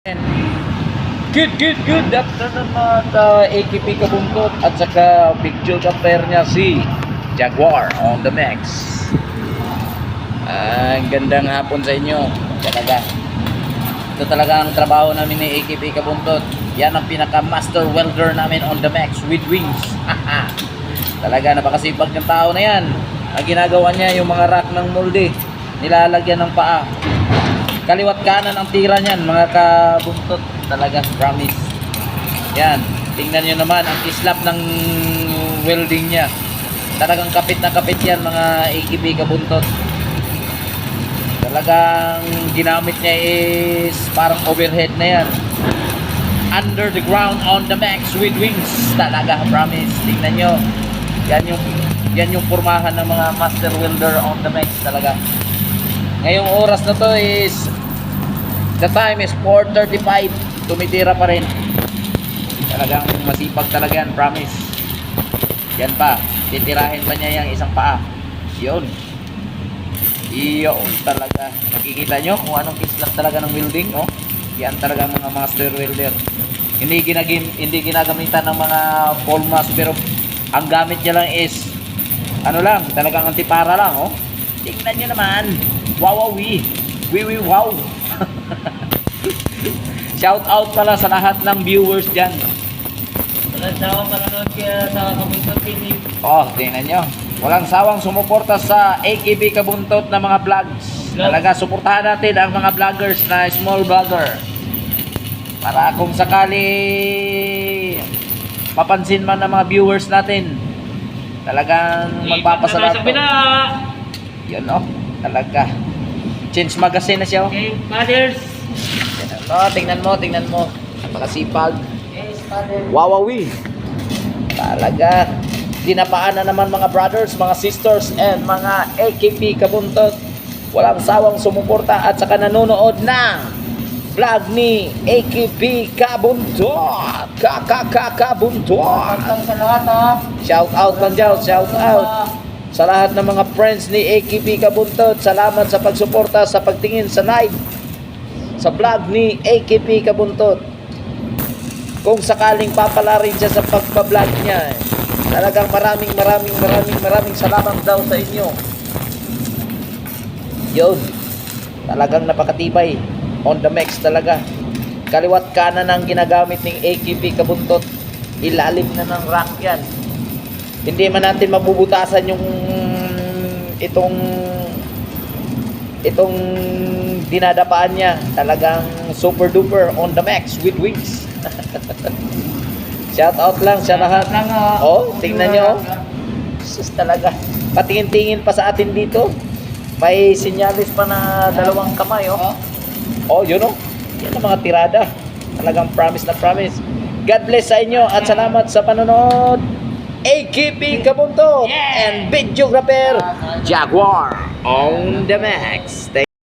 Good afternoon mga AKP Kabuntot at saka picture capper niya si Jaguar on the max. Gandang hapon sa inyo. Talaga. Ito talaga ang trabaho namin ni AKP Kabuntot. Yan ang pinaka master welder namin on the max with wings. Talaga napakasipag ng tao na yan. Ang ginagawa niya yung mga rack ng molde, nilalagyan ng paa. Kaliwat kanan ang tira niyan mga kabuntot. Talaga, promise. Yan, tingnan nyo naman ang islap ng welding niya. Talagang kapit na kapit yan mga AKP Kabuntot. Talagang ginamit niya is parang overhead na yan. Under the ground on the max with wings. Talaga, promise. Tingnan nyo. Yan yung pormahan ng mga master welder on the max talaga. Ngayong oras na to is the time is 4:35. Tumitira pa rin. Talagang masipag talaga yan, promise. Yan pa, titirahin pa niya yung isang paa. Yun talaga. Nakikita nyo kung anong kislap talaga ng welding, oh? Yan talaga mga master welder. Hindi ginagamitan ng mga polmas, pero ang gamit niya lang is ano lang, talagang antipara lang, oh. Tingnan nyo naman. Wowie. Wow. Shout out pala sa lahat ng viewers dyan. Walang sawang manonood kaya sa Kabuntot TV. Oh, tingnan nyo. Walang sawang sumuporta sa AKP Kabuntot na mga vlogs. Talaga, suportahan natin ang mga vloggers na small vlogger. Para kung sakali mapansin man ng mga viewers natin, talagang magpapasalamat. Yun, oh. Talaga. Change magazine na siya, oh. Okay, fathers. Tingnan mo. Napakasipag. Yes, father. Wawawi. Talaga. Dinapaan na naman mga brothers, mga sisters, and mga AKP Kabuntot. Walang sawang sumuporta at saka nanonood ng vlog ni AKP Kabuntot. Kabuntot. Pagkang sa lahat, ha. Shout out lang dyan. Shout out sa lahat ng mga friends ni AKP Kabuntot. Salamat sa pagsuporta, sa pagtingin sa live sa vlog ni AKP Kabuntot. Kung sakaling papala rin siya sa pagbablog niya, talagang maraming salamat daw sa inyo. Yun, talagang napakatibay on the max talaga. Kaliwat kanan ang ginagamit ng AKP Kabuntot. Ilalim na ng rack yan. Hindi man natin mabubutasan yung itong dinadapaan niya. Talagang super duper on the max with wings. Shout out lang sa lahat. Oh, tingnan nyo. Sus talaga. Patingin-tingin pa sa atin dito. May sinyalis pa na dalawang kamay, oh. Oh, yun, oh. Yan ang mga tirada. Talagang promise na promise. God bless sa inyo at salamat sa panonood. AKP Kabuntot and videographer Jaguar on the max.